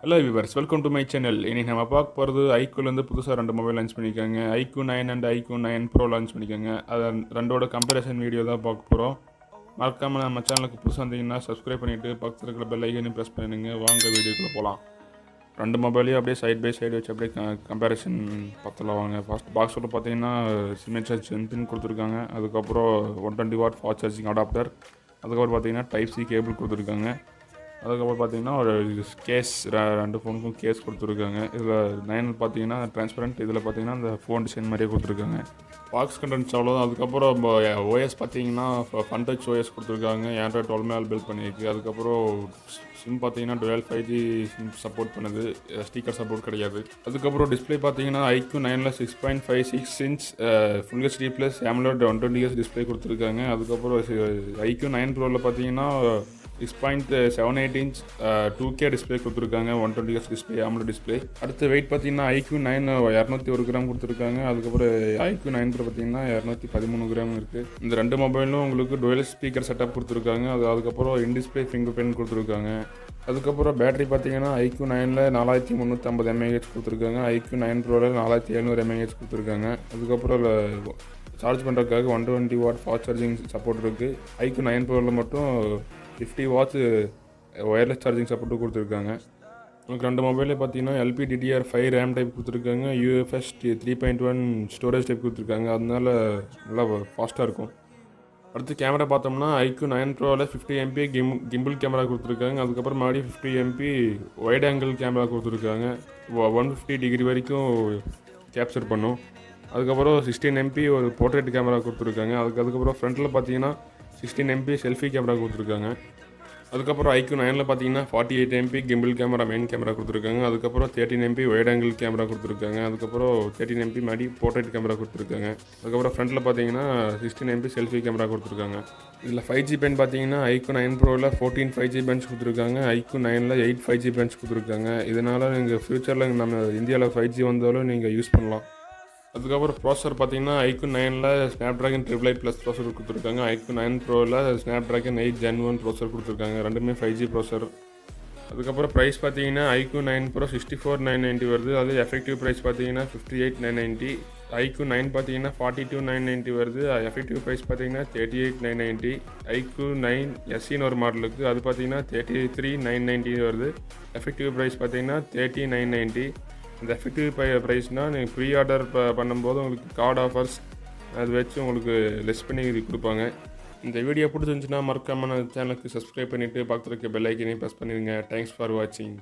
Hello viewers, welcome to my channel. இன்னைக்கு நம்ம பார்க்க போகிறது ஐக்யூலேருந்து புதுசாக 2 மொபைல் லான்ச் பண்ணியிருக்காங்க. IQ9 and IQ9 Pro launch பண்ணியிருக்காங்க. அதை ரெண்டோட கம்பேரிசன் வீடியோ தான் பார்க்க போகிறோம். மறக்காமல் நம்ம சேனலுக்கு புதுசாக வந்தீங்கன்னா சப்ஸ்கிரைப் பண்ணிவிட்டு பக்கத்தில் இருக்கிற பெல் ஐக்கனையும் ப்ரெஸ் பண்ணிடுங்க. வாங்க வீடியோக்குள்ளே போகலாம். 2 மொபைலையும் அப்படியே சைட் பை சைடு வச்சு அப்படியே கம்பேரிசன் பார்த்தலாம் வாங்க. ஃபர்ஸ்ட் பாக்ஸோட பார்த்தீங்கன்னா சிமெண்ட் சார்ஜ் பின் கொடுத்துருக்காங்க. அதுக்கப்புறம் 120 வாட் ஃபாஸ்ட் சார்ஜிங் அடாப்டர். அதுக்கப்புறம் பார்த்தீங்கன்னா டைப் சி கேபிள் கொடுத்துருக்காங்க. அதுக்கப்புறம் பார்த்தீங்கன்னா ஒரு கேஸ், 2 ஃபோனுக்கும் கேஸ் கொடுத்துருக்காங்க. இதில் 9 பார்த்தீங்கன்னா ட்ரான்ஸ்பரண்ட், இதில் பார்த்தீங்கன்னா அந்த ஃபோன் டிசைன் மாதிரியே கொடுத்துருக்காங்க. பாக்ஸ் கண்டென்ட்ஸ் அவ்வளோதான். அதுக்கப்புறம் ஓஎஸ் பார்த்தீங்கன்னா ஃபன் டச் ஓஎஸ் கொடுத்துருக்காங்க. Android 12 மேலே பில்ட் பண்ணியிருக்கு. அதுக்கப்புறம் சிம் பார்த்தீங்கன்னா டுவெல் 5G சிம் சப்போர்ட் பண்ணுது, ஸ்டீக்கர் சப்போர்ட் கிடையாது. அதுக்கப்புறம் டிஸ்பிளே பார்த்தீங்கன்னா IQ9ல் 6.56 inch full HD plus AMOLED 120Hz display கொடுத்துருக்காங்க. அதுக்கப்புறம் IQ9 ப்ரோவில் பார்த்தீங்கன்னா 6.78 இன்ச் 2K டிஸ்பிளே கொடுத்துருக்காங்க. 120Hz display, AMOLED display. அடுத்து வெயிட் பார்த்தீங்கன்னா IQ9 201 கிராம் கொடுத்துருக்காங்க. அதுக்கப்புறம் IQ9 Pro பார்த்தீங்கன்னா 213 கிராம் இருக்குது. இந்த 2 மொபைலும் உங்களுக்கு டுவெல் ஸ்பீக்கர் செட்டப் கொடுத்துருக்காங்க. அதுக்கப்புறம் இன் டிஸ்பிளே ஃபிங்கர் பிரிண்ட் கொடுத்துருக்காங்க. அதுக்கப்புறம் பேட்டரி பார்த்தீங்கன்னா IQ9ல் 4350 mAh கொடுத்துருக்காங்க. IQ9 Proவில் 4700 mAh கொடுத்துருக்காங்க. அதுக்கப்புறம் சார்ஜ் பண்ணுறதுக்காக 120 வாட் ஃபாஸ்ட் சார்ஜிங் சப்போர்ட் இருக்குது. IQ9 Proவில் மட்டும் 50 வாட்ஸ் ஒயர்லெஸ் சார்ஜிங் சப்போர்ட்டு கொடுத்துருக்காங்க. உங்களுக்கு 2 மொபைலே பார்த்தீங்கன்னா LPDDR5 ரேம் டைப் கொடுத்துருக்காங்க. UFS 3.1 ஸ்டோரேஜ் டைப் கொடுத்துருக்காங்க. அதனால நல்லா ஃபாஸ்ட்டாக இருக்கும். அடுத்து கேமரா பார்த்தோம்னா IQ9 Proவில் 50 MP கிம்பிள் கேமரா கொடுத்துருக்காங்க. அதுக்கப்புறம் மறுபடியும் 50 MP வைட் ஆங்கிள் கேமரா கொடுத்துருக்காங்க. 150 டிகிரி வரைக்கும் கேப்சர் பண்ணும். அதுக்கப்புறம் 16 MP ஒரு போர்ட்ரேட் கேமரா கொடுத்துருக்காங்க. அதுக்கப்புறம் ஃப்ரண்ட்டில் பார்த்தீங்கன்னா 16 MP செல்ஃபி கேமரா கொடுத்துருக்காங்க. அதுக்கப்புறம் IQ9ல் பார்த்தீங்கன்னா 48 MP gimbal camera main camera கொடுத்துருக்காங்க. அதுக்கப்புறம் 13 MP வைட் ஆங்கிள் கேமரா கொடுத்துருக்காங்க. அதுக்கப்புறம் 13 MP மாதிரி போர்ட்ரேட் கேமரா கொடுத்துருக்காங்க. அதுக்கப்புறம் ஃப்ரண்ட்டில் பார்த்தீங்கன்னா 16 MP செல்ஃபி கேமரா கொடுத்துருக்காங்க. இதில் 5G பேண்ட் பார்த்தீங்கன்னா IQ9 Proவில் 14 5G பேண்ட்ஸ் கொடுத்துருக்காங்க. IQ9ல் 8 5G பேண்ட்ஸ் கொடுத்துருக்காங்க. இதனால் நீங்கள் ஃப்யூச்சரில் நம்ம இந்தியாவில் 5G வந்தாலும் நீங்கள் யூஸ் பண்ணலாம். அதுக்கப்புறம் ப்ராசஸர் பார்த்தீங்கன்னா IQ9ல் Snapdragon 888 ப்ளஸ் ப்ராசஸர் கொடுத்துருக்காங்க. IQ9 Proவில் Snapdragon 8 Gen 1 ப்ராசஸர் கொடுத்துருக்காங்க. ரெண்டுமே 5G ப்ராசஸர். அதுக்கப்புறம் ப்ரைஸ் பார்த்தீங்கன்னா IQ9 Pro 64,990 வருது. அது எஃபெக்டிவ் ப்ரைஸ் பார்த்தீங்கன்னா 58,990. IQ9 பார்த்தீங்கன்னா 42,990 வருது. எஃபெக்டிவ் ப்ரைஸ் பார்த்தீங்கன்னா 38,990. IQ9 SEன்னு ஒரு மாடலுக்கு அது பார்த்தீங்கன்னா 33,990 வருது. எஃபெக்டிவ் ப்ரைஸ் பார்த்தீங்கன்னா 30,990. இந்த எஃபெக்டிவ் ப்ரைஸ்னால் நீங்கள் ப்ரீ ஆர்டர் பண்ணும்போது உங்களுக்கு கார்டு ஆஃபர்ஸ் அது வச்சு உங்களுக்கு லெஸ் பண்ணி கொடுப்பாங்க. இந்த வீடியோ பிடிச்சிருந்துச்சுன்னா மறக்காம சேனலுக்கு சப்ஸ்கிரைப் பண்ணிவிட்டு பக்கத்தில் இருக்க பெல் ஐக்கனையும் ப்ரெஸ் பண்ணிடுங்க. தேங்க்ஸ் ஃபார் வாட்சிங்.